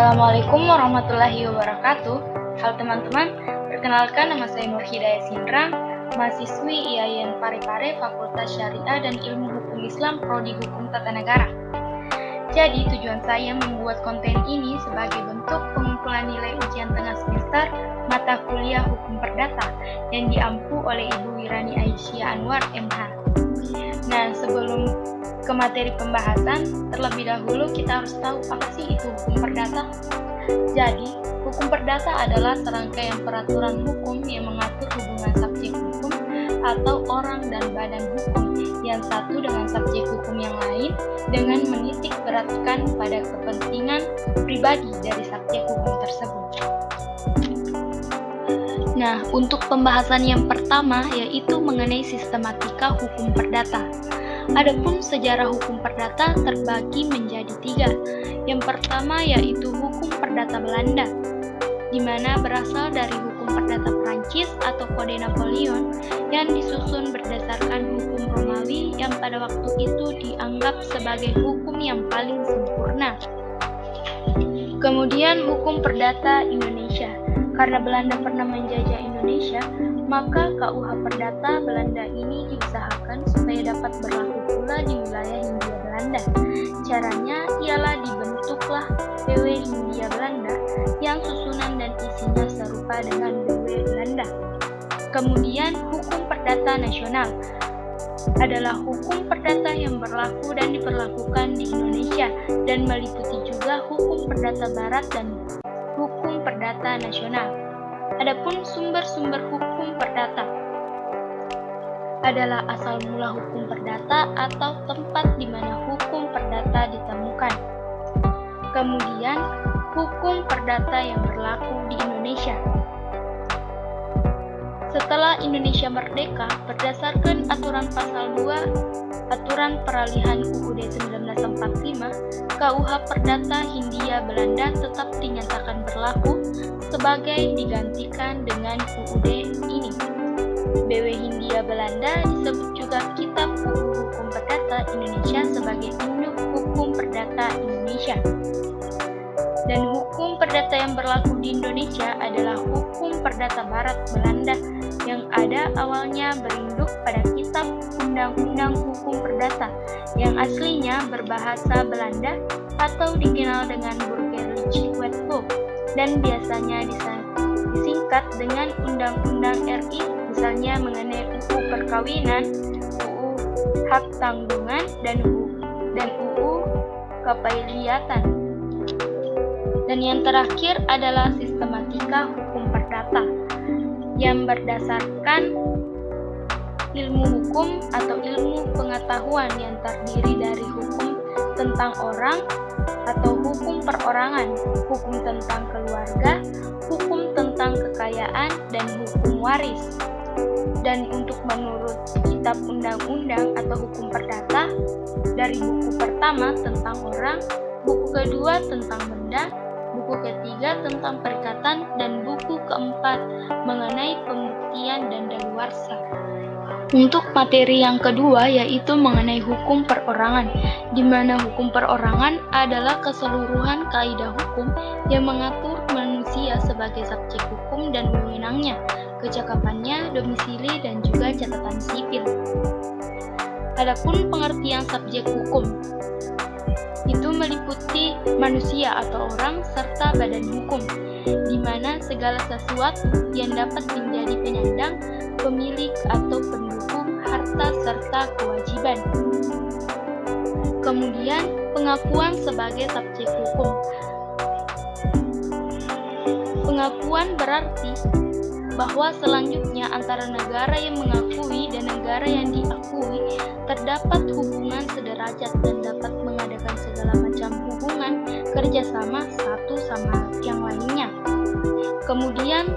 Assalamualaikum warahmatullahi wabarakatuh. Halo teman-teman, perkenalkan nama saya Nur Hidayah Sindrang, mahasiswi IAIN Parepare Fakultas Syariah dan Ilmu Hukum Islam Prodi Hukum Tata Negara. Jadi tujuan saya membuat konten ini sebagai bentuk pengumpulan nilai ujian tengah semester mata kuliah Hukum Perdata yang diampu oleh Ibu Wirani Aisyah Anwar MH. Nah, sebelum ke materi pembahasan, terlebih dahulu kita harus tahu apa sih itu hukum perdata. Jadi, hukum perdata adalah serangkaian peraturan hukum yang mengatur hubungan subjek hukum atau orang dan badan hukum yang satu dengan subjek hukum yang lain dengan menitik beratkan pada kepentingan pribadi dari subjek hukum tersebut. Nah, untuk pembahasan yang pertama yaitu mengenai sistematika hukum perdata. Adapun sejarah hukum perdata terbagi menjadi 3. Yang pertama yaitu hukum perdata Belanda, di mana berasal dari hukum perdata Prancis atau Kode Napoleon yang disusun berdasarkan hukum Romawi yang pada waktu itu dianggap sebagai hukum yang paling sempurna. Kemudian hukum perdata Indonesia. Karena Belanda pernah menjajah Indonesia, maka KUH Perdata Belanda ini diusahakan supaya dapat berlaku pula di wilayah Hindia Belanda. Caranya ialah dibentuklah BW Hindia Belanda yang susunan dan isinya serupa dengan BW Belanda. Kemudian hukum perdata nasional adalah hukum perdata yang berlaku dan diperlakukan di Indonesia dan meliputi juga hukum perdata barat dan hukum perdata nasional. Adapun sumber-sumber hukum perdata adalah asal mula hukum perdata atau tempat di mana hukum perdata ditemukan. Kemudian, hukum perdata yang berlaku di Indonesia. Setelah Indonesia merdeka, berdasarkan aturan pasal 2 Aturan Peralihan UUD 1945, KUH Perdata Hindia Belanda tetap dinyatakan berlaku sebagai digantikan dengan UUD ini. BW Hindia Belanda disebut juga Kitab UU Hukum Perdata Indonesia sebagai Induk Hukum Perdata Indonesia. Dan hukum perdata yang berlaku di Indonesia adalah hukum perdata barat Belanda yang ada awalnya berinduk pada Kitab Undang-Undang Hukum Perdata yang aslinya berbahasa Belanda atau dikenal dengan Burgerlijk Wetboek dan biasanya disingkat dengan Undang-Undang RI, misalnya mengenai UU Perkawinan, UU Hak Tanggungan, dan UU Kepailiatan. Dan yang terakhir adalah sistematika hukum perdata yang berdasarkan ilmu hukum atau ilmu pengetahuan yang terdiri dari hukum tentang orang atau hukum perorangan, hukum tentang keluarga, hukum tentang kekayaan, dan hukum waris. Dan untuk menurut Kitab Undang-Undang atau Hukum Perdata, dari buku pertama tentang orang, buku kedua tentang benda, buku ketiga tentang perikatan, dan buku keempat mengenai pembuktian dan daluarsa. Untuk materi yang kedua yaitu mengenai hukum perorangan, di mana hukum perorangan adalah keseluruhan kaidah hukum yang mengatur manusia sebagai subjek hukum dan wewenangnya, kecakapannya, domisili, dan juga catatan sipil. Adapun pengertian subjek hukum itu meliputi manusia atau orang serta badan hukum, di mana segala sesuatu yang dapat menjadi penyandang, pemilik atau pendukung harta serta kewajiban. Kemudian, pengakuan sebagai subjek hukum. Pengakuan berarti bahwa selanjutnya antara negara yang mengakui dan negara yang diakui terdapat hubungan sederajat dan dapat mengadakan segala macam hubungan kerjasama satu sama yang lainnya. Kemudian,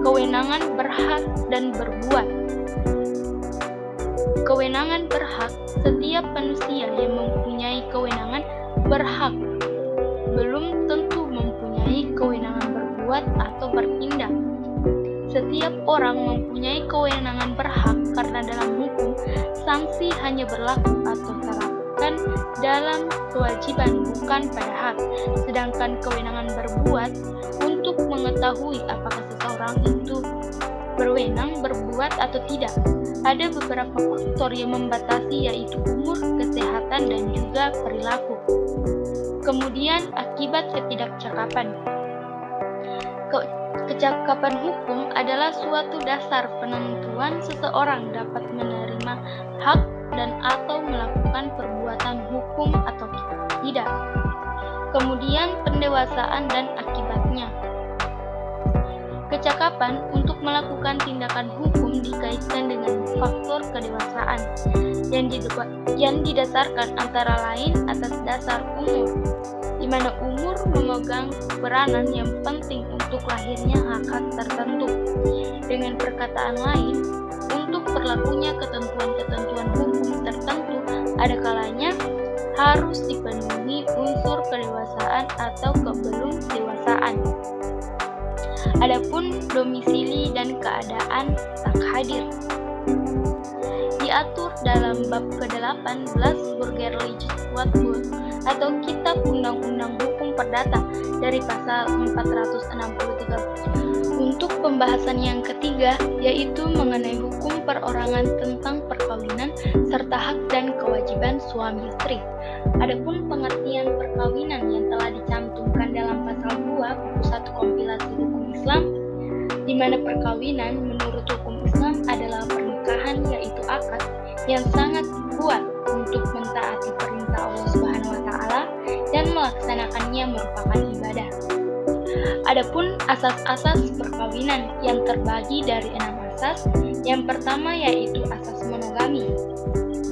kewenangan berhak dan berbuat. Kewenangan berhak, setiap manusia yang mempunyai kewenangan berhak, belum tentu mempunyai kewenangan berbuat atau bertindak. Setiap orang mempunyai kewenangan berhak karena dalam hukum, sanksi hanya berlaku atau terapkan didasarkan dalam kewajiban bukan pada hak, sedangkan kewenangan berbuat untuk mengetahui apakah seseorang itu berwenang berbuat atau tidak. Ada beberapa faktor yang membatasi, yaitu umur, kesehatan, dan juga perilaku. Kemudian akibat ketidakcakapan. Kecakapan hukum adalah suatu dasar penentuan seseorang dapat menerima hak dan atau melakukan perbuatan hukum atau tidak. Kemudian pendewasaan dan akibatnya. Kecakapan untuk melakukan tindakan hukum dikaitkan dengan faktor kedewasaan yang didasarkan antara lain atas dasar umur, di mana umur memegang peranan yang penting untuk lahirnya hak-hak tertentu. Dengan perkataan lain, untuk berlakunya ketentuan-ketentuan hukum tertentu, ada kalanya harus dipenuhi unsur kedewasaan atau kebelum dewasaan. Adapun domisili dan keadaan tak hadir diatur dalam bab ke-18 Burgerlichstatutsgesetz atau Kitab Undang-Undang Hukum Perdata dari pasal 463. Untuk pembahasan yang ketiga, yaitu mengenai hukum perorangan tentang perkawinan serta hak dan kewajiban suami istri. Adapun pengertian perkawinan yang telah dicantumkan dalam pasal 2 buku 1 kompilasi hukum Islam, di mana perkawinan menurut hukum Islam adalah pernikahan, yaitu akad yang sangat kuat untuk mentaati perintah Allah Subhanahu wa taala dan melaksanakannya merupakan ibadah. Adapun asas-asas perkawinan yang terbagi dari 6 asas. Yang pertama yaitu asas monogami,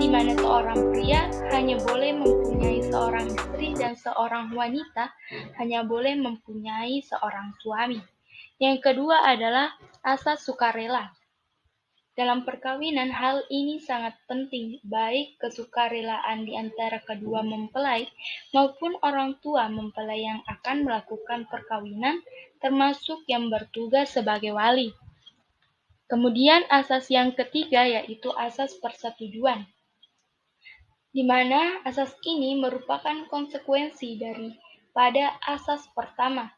di mana seorang pria hanya boleh mempunyai seorang istri dan seorang wanita hanya boleh mempunyai seorang suami. Yang kedua adalah asas sukarela. Dalam perkawinan, hal ini sangat penting, baik kesukarelaan di antara kedua mempelai maupun orang tua mempelai yang akan melakukan perkawinan, termasuk yang bertugas sebagai wali. Kemudian asas yang ketiga yaitu asas persetujuan, di mana asas ini merupakan konsekuensi daripada asas pertama,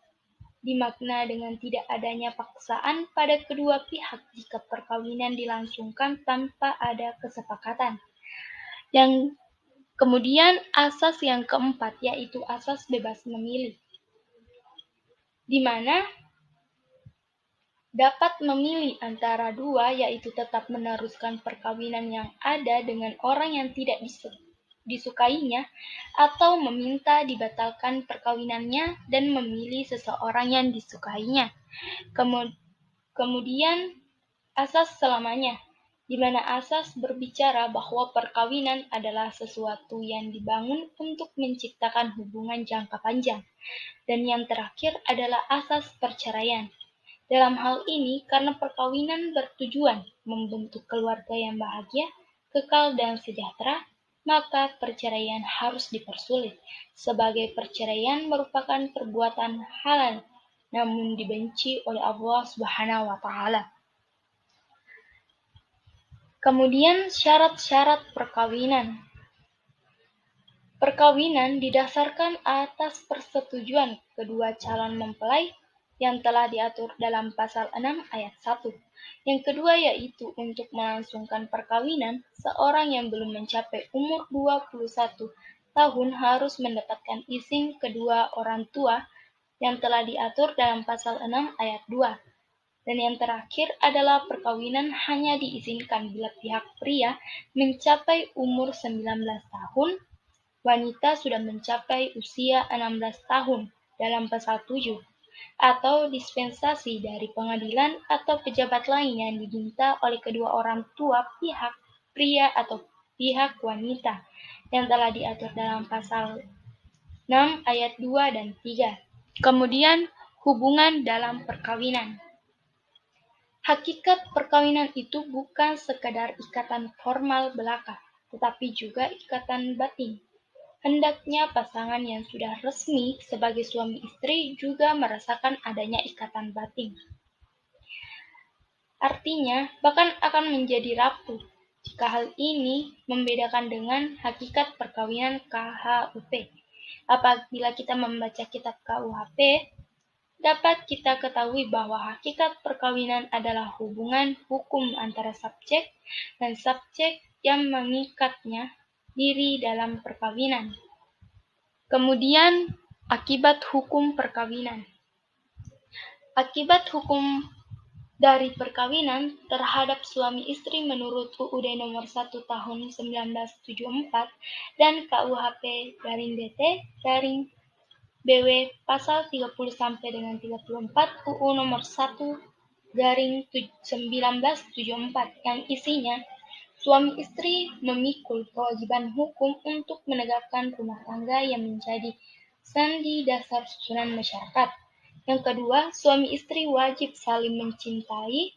dimakna dengan tidak adanya paksaan pada kedua pihak jika perkawinan dilangsungkan tanpa ada kesepakatan. Yang kemudian asas yang keempat yaitu asas bebas memilih, di mana dapat memilih antara dua, yaitu tetap meneruskan perkawinan yang ada dengan orang yang tidak disukainya atau meminta dibatalkan perkawinannya dan memilih seseorang yang disukainya. Kemudian asas selamanya, di mana asas berbicara bahwa perkawinan adalah sesuatu yang dibangun untuk menciptakan hubungan jangka panjang. Dan yang terakhir adalah asas perceraian. Dalam hal ini, karena perkawinan bertujuan membentuk keluarga yang bahagia, kekal dan sejahtera, maka perceraian harus dipersulit, sebagai perceraian merupakan perbuatan halal, namun dibenci oleh Allah Subhanahu wa taala. Kemudian syarat-syarat perkawinan. Perkawinan didasarkan atas persetujuan kedua calon mempelai yang telah diatur dalam pasal 6 ayat 1. Yang kedua yaitu untuk melangsungkan perkawinan, seorang yang belum mencapai umur 21 tahun harus mendapatkan izin kedua orang tua yang telah diatur dalam pasal 6 ayat 2. Dan yang terakhir adalah perkawinan hanya diizinkan bila pihak pria mencapai umur 19 tahun, wanita sudah mencapai usia 16 tahun dalam pasal 7, atau dispensasi dari pengadilan atau pejabat lain yang diminta oleh kedua orang tua pihak pria atau pihak wanita yang telah diatur dalam pasal 6 ayat 2 dan 3. Kemudian hubungan dalam perkawinan. Hakikat perkawinan itu bukan sekadar ikatan formal belaka, tetapi juga ikatan batin. Hendaknya pasangan yang sudah resmi sebagai suami istri juga merasakan adanya ikatan batin. Artinya, bahkan akan menjadi rapuh jika hal ini membedakan dengan hakikat perkawinan KHUP. Apabila kita membaca kitab KUHP, dapat kita ketahui bahwa hakikat perkawinan adalah hubungan hukum antara subjek dan subjek yang mengikatnya diri dalam perkawinan. Kemudian, akibat hukum perkawinan. Akibat hukum dari perkawinan terhadap suami istri menurut UUD nomor 1 tahun 1974 dan KUHP /DT BW pasal 30 sampai dengan 34 UU nomor 1 1974 yang isinya suami istri memikul kewajiban hukum untuk menegakkan rumah tangga yang menjadi sendi dasar susunan masyarakat. Yang kedua, suami istri wajib saling mencintai,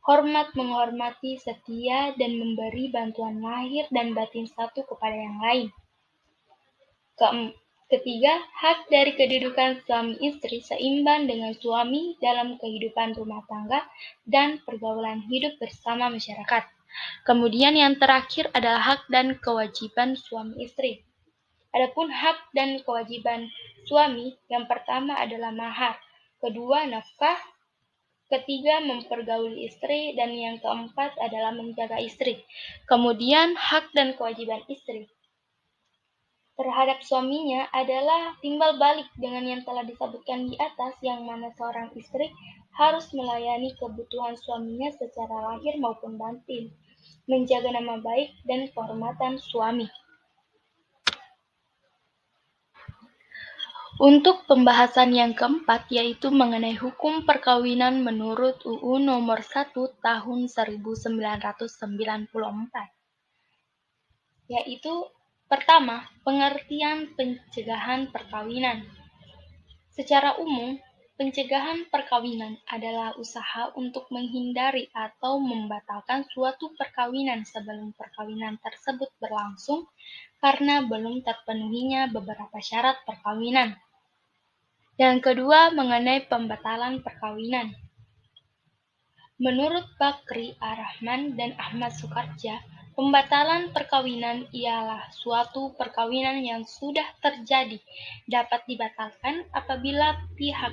hormat menghormati, setia, dan memberi bantuan lahir dan batin satu kepada yang lain. Ketiga, hak dari kedudukan suami istri seimbang dengan suami dalam kehidupan rumah tangga dan pergaulan hidup bersama masyarakat. Kemudian yang terakhir adalah hak dan kewajiban suami istri. Adapun hak dan kewajiban suami, yang pertama adalah mahar, kedua nafkah, ketiga mempergauli istri, dan yang keempat adalah menjaga istri. Kemudian hak dan kewajiban istri terhadap suaminya adalah timbal balik dengan yang telah disebutkan di atas, yang mana seorang istri harus melayani kebutuhan suaminya secara lahir maupun batin, menjaga nama baik dan kehormatan suami. Untuk pembahasan yang keempat, yaitu mengenai hukum perkawinan menurut UU nomor 1 tahun 1994, yaitu pertama, pengertian pencegahan perkawinan. Secara umum, pencegahan perkawinan adalah usaha untuk menghindari atau membatalkan suatu perkawinan sebelum perkawinan tersebut berlangsung karena belum terpenuhinya beberapa syarat perkawinan. Yang kedua, mengenai pembatalan perkawinan. Menurut Bakri Ar-Rahman dan Ahmad Sukarja, pembatalan perkawinan ialah suatu perkawinan yang sudah terjadi dapat dibatalkan apabila pihak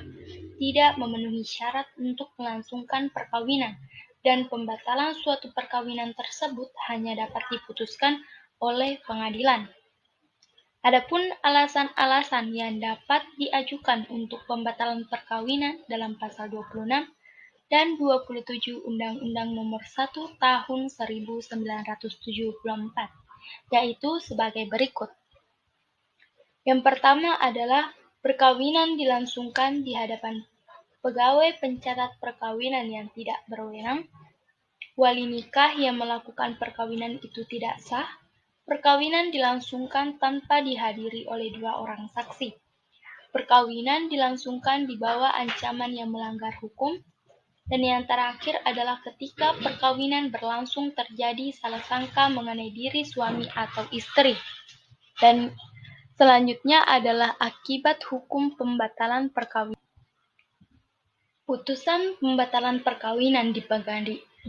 tidak memenuhi syarat untuk melangsungkan perkawinan, dan pembatalan suatu perkawinan tersebut hanya dapat diputuskan oleh pengadilan. Adapun alasan-alasan yang dapat diajukan untuk pembatalan perkawinan dalam pasal 26 dan 27 Undang-Undang Nomor 1 Tahun 1974, yaitu sebagai berikut. Yang pertama adalah perkawinan dilangsungkan di hadapan pegawai pencatat perkawinan yang tidak berwenang, wali nikah yang melakukan perkawinan itu tidak sah, perkawinan dilangsungkan tanpa dihadiri oleh 2 orang saksi, perkawinan dilangsungkan di bawah ancaman yang melanggar hukum, dan yang terakhir adalah ketika perkawinan berlangsung terjadi salah sangka mengenai diri suami atau istri. Dan selanjutnya adalah akibat hukum pembatalan perkawinan. Putusan pembatalan perkawinan di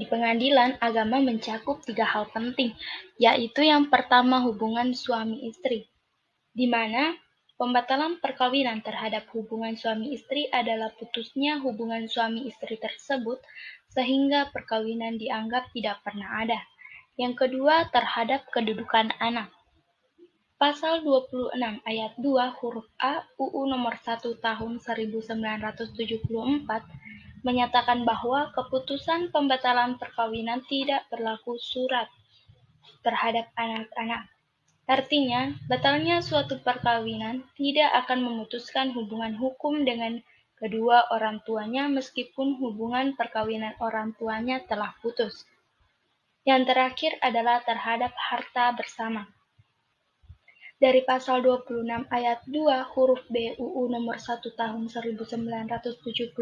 pengadilan agama mencakup 3 hal penting, yaitu yang pertama hubungan suami istri, di mana pembatalan perkawinan terhadap hubungan suami istri adalah putusnya hubungan suami istri tersebut sehingga perkawinan dianggap tidak pernah ada. Yang kedua, terhadap kedudukan anak. Pasal 26 ayat 2 huruf A UU nomor 1 tahun 1974 menyatakan bahwa keputusan pembatalan perkawinan tidak berlaku surat terhadap anak-anak. Artinya, batalnya suatu perkawinan tidak akan memutuskan hubungan hukum dengan kedua orang tuanya meskipun hubungan perkawinan orang tuanya telah putus. Yang terakhir adalah terhadap harta bersama. Dari pasal 26 ayat 2 huruf B UU nomor 1 tahun 1974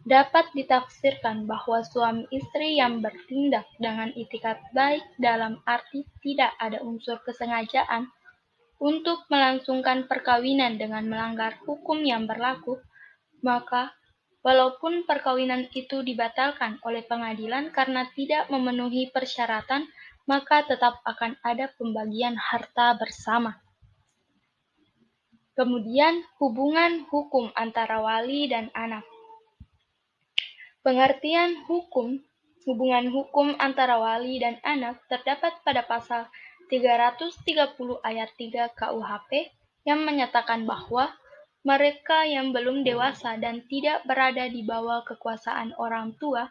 dapat ditafsirkan bahwa suami istri yang bertindak dengan itikat baik dalam arti tidak ada unsur kesengajaan untuk melangsungkan perkawinan dengan melanggar hukum yang berlaku, maka Walaupun perkawinan itu dibatalkan oleh pengadilan karena tidak memenuhi persyaratan, maka tetap akan ada pembagian harta bersama. Kemudian, hubungan hukum antara wali dan anak. Pengertian hubungan hukum antara wali dan anak terdapat pada pasal 330 ayat 3 KUHP yang menyatakan bahwa mereka yang belum dewasa dan tidak berada di bawah kekuasaan orang tua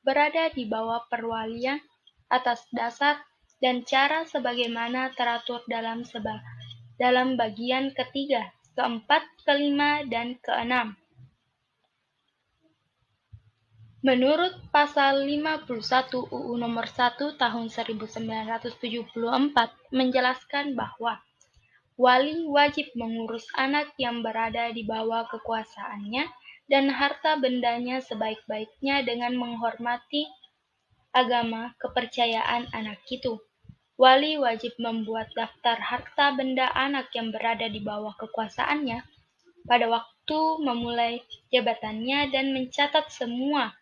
berada di bawah perwalian atas dasar dan cara sebagaimana teratur dalam bagian ketiga, keempat, kelima, dan keenam. Menurut pasal 51 UU Nomor 1 Tahun 1974 menjelaskan bahwa wali wajib mengurus anak yang berada di bawah kekuasaannya dan harta bendanya sebaik-baiknya dengan menghormati agama kepercayaan anak itu. Wali wajib membuat daftar harta benda anak yang berada di bawah kekuasaannya pada waktu memulai jabatannya dan mencatat semua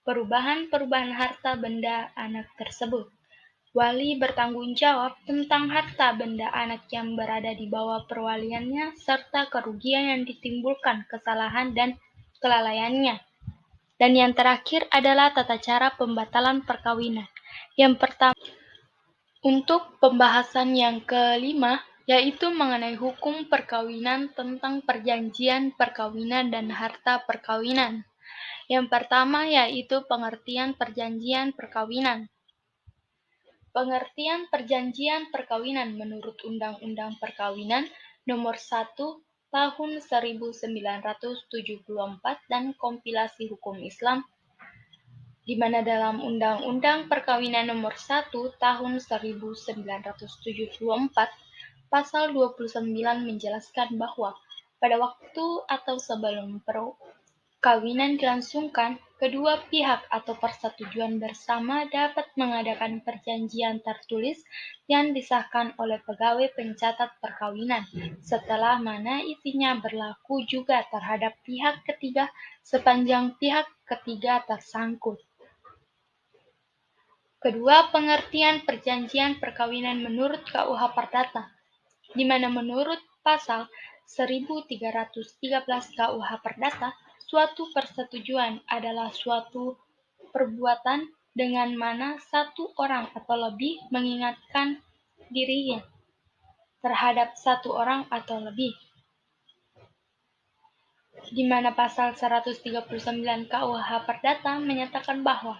perubahan harta benda anak tersebut. Wali bertanggung jawab tentang harta benda anak yang berada di bawah perwaliannya serta kerugian yang ditimbulkan kesalahan dan kelalaiannya. Dan yang terakhir adalah tata cara pembatalan perkawinan. Yang pertama, untuk pembahasan yang kelima, yaitu mengenai hukum perkawinan tentang perjanjian perkawinan dan harta perkawinan. Yang pertama yaitu pengertian perjanjian perkawinan. Pengertian perjanjian perkawinan menurut Undang-Undang Perkawinan Nomor 1 Tahun 1974 dan kompilasi hukum Islam, di mana dalam Undang-Undang Perkawinan Nomor 1 Tahun 1974, Pasal 29 menjelaskan bahwa pada waktu atau sebelum perkawinan dilangsungkan, kedua pihak atau persetujuan bersama dapat mengadakan perjanjian tertulis yang disahkan oleh pegawai pencatat perkawinan, setelah mana isinya berlaku juga terhadap pihak ketiga sepanjang pihak ketiga tersangkut. Kedua, pengertian perjanjian perkawinan menurut KUH Perdata, di mana menurut pasal 1313 KUH Perdata, suatu persetujuan adalah suatu perbuatan dengan mana satu orang atau lebih mengingatkan dirinya terhadap satu orang atau lebih, di mana pasal 139 KUH Perdata menyatakan bahwa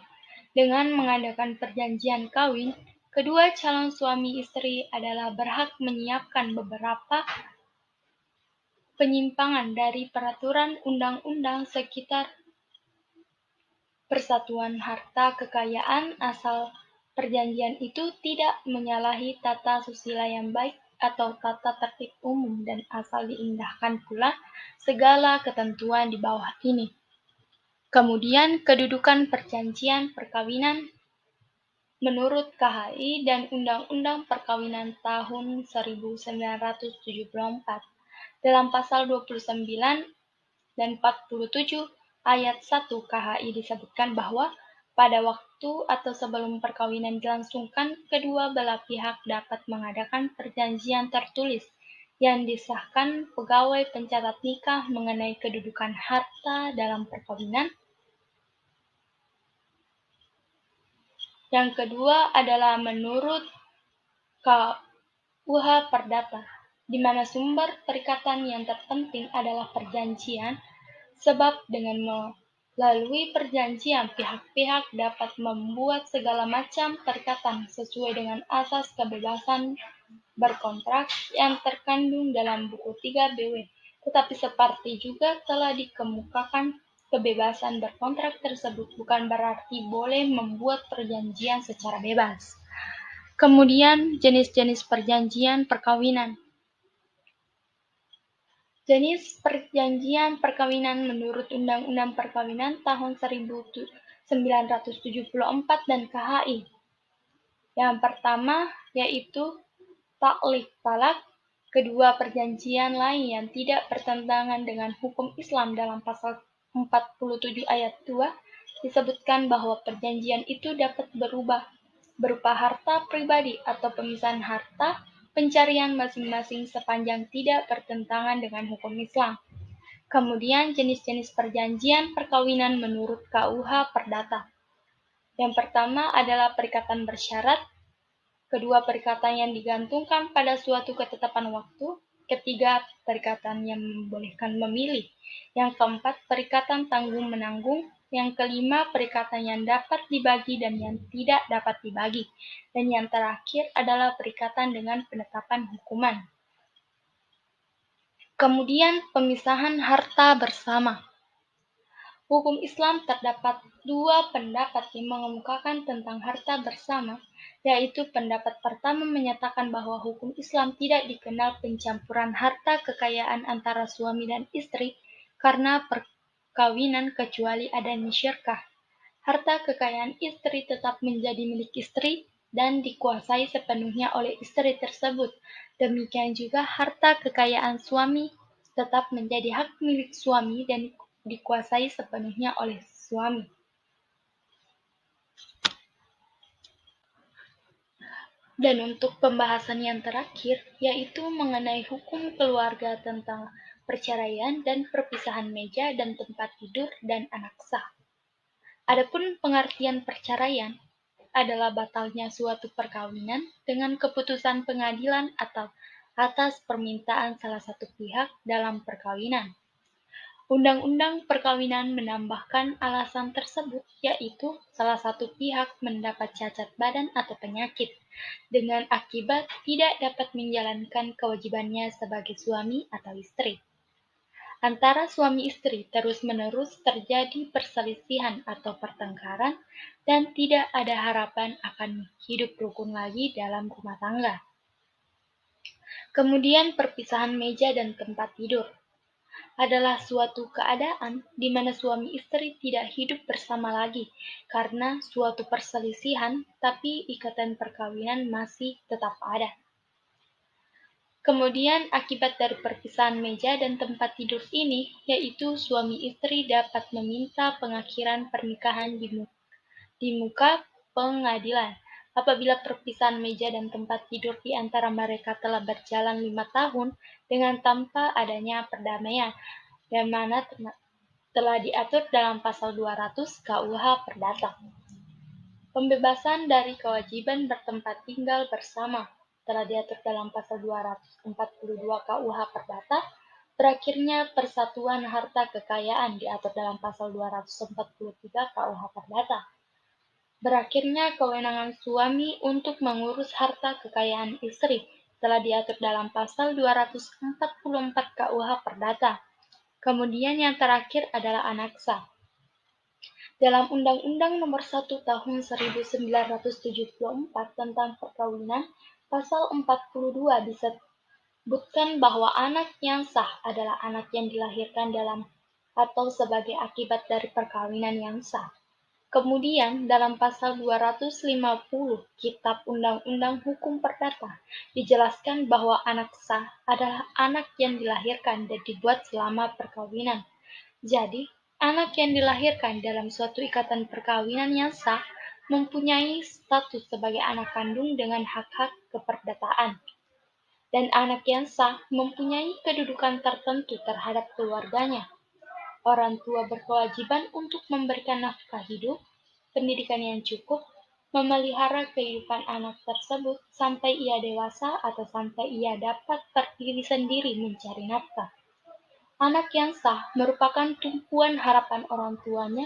dengan mengadakan perjanjian kawin, kedua calon suami istri adalah berhak menyiapkan beberapa penyimpangan dari peraturan undang-undang sekitar persatuan harta kekayaan asal perjanjian itu tidak menyalahi tata susila yang baik atau tata tertib umum dan asal diindahkan pula segala ketentuan di bawah ini. Kemudian kedudukan perjanjian perkawinan menurut KHI dan Undang-Undang Perkawinan tahun 1974 dalam pasal 29 dan 47 ayat 1 KHI disebutkan bahwa pada waktu atau sebelum perkawinan dilangsungkan, kedua belah pihak dapat mengadakan perjanjian tertulis yang disahkan pegawai pencatat nikah mengenai kedudukan harta dalam perkawinan. Yang kedua adalah menurut KUH Perdata, di mana sumber perikatan yang terpenting adalah perjanjian, sebab dengan melalui perjanjian pihak-pihak dapat membuat segala macam perikatan sesuai dengan asas kebebasan berkontrak yang terkandung dalam buku 3 BW. Tetapi seperti juga telah dikemukakan, kebebasan berkontrak tersebut bukan berarti boleh membuat perjanjian secara bebas. Kemudian, jenis-jenis perjanjian perkawinan. Jenis perjanjian perkawinan menurut Undang-Undang Perkawinan tahun 1974 dan KHI. Yang pertama yaitu taklif talak. Kedua, perjanjian lain yang tidak bertentangan dengan hukum Islam dalam pasal 47 ayat 2 disebutkan bahwa perjanjian itu dapat berubah berupa harta pribadi atau pemisahan harta pencarian masing-masing sepanjang tidak bertentangan dengan hukum Islam. Kemudian jenis-jenis perjanjian perkawinan menurut KUH Perdata. Yang pertama adalah perikatan bersyarat, kedua perikatan yang digantungkan pada suatu ketetapan waktu, ketiga perikatan yang membolehkan memilih, yang keempat perikatan tanggung-menanggung, yang kelima perikatan yang dapat dibagi dan yang tidak dapat dibagi, dan yang terakhir adalah perikatan dengan penetapan hukuman. Kemudian pemisahan harta bersama. Hukum Islam terdapat dua pendapat yang mengemukakan tentang harta bersama, yaitu pendapat pertama menyatakan bahwa hukum Islam tidak dikenal pencampuran harta kekayaan antara suami dan istri karena perkawinan kecuali adanya syirkah. Harta kekayaan istri tetap menjadi milik istri dan dikuasai sepenuhnya oleh istri tersebut. Demikian juga harta kekayaan suami tetap menjadi hak milik suami dan dikuasai sepenuhnya oleh suami. Dan untuk pembahasan yang terakhir, yaitu mengenai hukum keluarga tentang perceraian dan perpisahan meja dan tempat tidur dan anak sah. Adapun pengertian perceraian adalah batalnya suatu perkawinan dengan keputusan pengadilan atau atas permintaan salah satu pihak dalam perkawinan. Undang-undang perkawinan menambahkan alasan tersebut, yaitu salah satu pihak mendapat cacat badan atau penyakit, dengan akibat tidak dapat menjalankan kewajibannya sebagai suami atau istri. Antara suami istri terus-menerus terjadi perselisihan atau pertengkaran dan tidak ada harapan akan hidup rukun lagi dalam rumah tangga. Kemudian perpisahan meja dan tempat tidur adalah suatu keadaan di mana suami istri tidak hidup bersama lagi karena suatu perselisihan, tapi ikatan perkawinan masih tetap ada. Kemudian akibat dari perpisahan meja dan tempat tidur ini, yaitu suami istri dapat meminta pengakhiran pernikahan di muka pengadilan. Apabila perpisahan meja dan tempat tidur di antara mereka telah berjalan 5 tahun dengan tanpa adanya perdamaian, yang mana telah diatur dalam pasal 200 KUH Perdata. Pembebasan dari kewajiban bertempat tinggal bersama telah diatur dalam pasal 242 KUH Perdata. Berakhirnya persatuan harta kekayaan diatur dalam pasal 243 KUH Perdata. Berakhirnya kewenangan suami untuk mengurus harta kekayaan istri telah diatur dalam pasal 244 KUH Perdata. Kemudian yang terakhir adalah anak sah. Dalam Undang-Undang Nomor 1 Tahun 1974 tentang Perkawinan, pasal 42 disebutkan bahwa anak yang sah adalah anak yang dilahirkan dalam atau sebagai akibat dari perkawinan yang sah. Kemudian dalam pasal 250 Kitab Undang-Undang Hukum Perdata dijelaskan bahwa anak sah adalah anak yang dilahirkan dan dibuat selama perkawinan. Jadi, anak yang dilahirkan dalam suatu ikatan perkawinan yang sah mempunyai status sebagai anak kandung dengan hak-hak keperdataan. Dan anak yang sah mempunyai kedudukan tertentu terhadap keluarganya. Orang tua berkewajiban untuk memberikan nafkah hidup, pendidikan yang cukup, memelihara kehidupan anak tersebut sampai ia dewasa atau sampai ia dapat berdiri sendiri mencari nafkah. Anak yang sah merupakan tumpuan harapan orang tuanya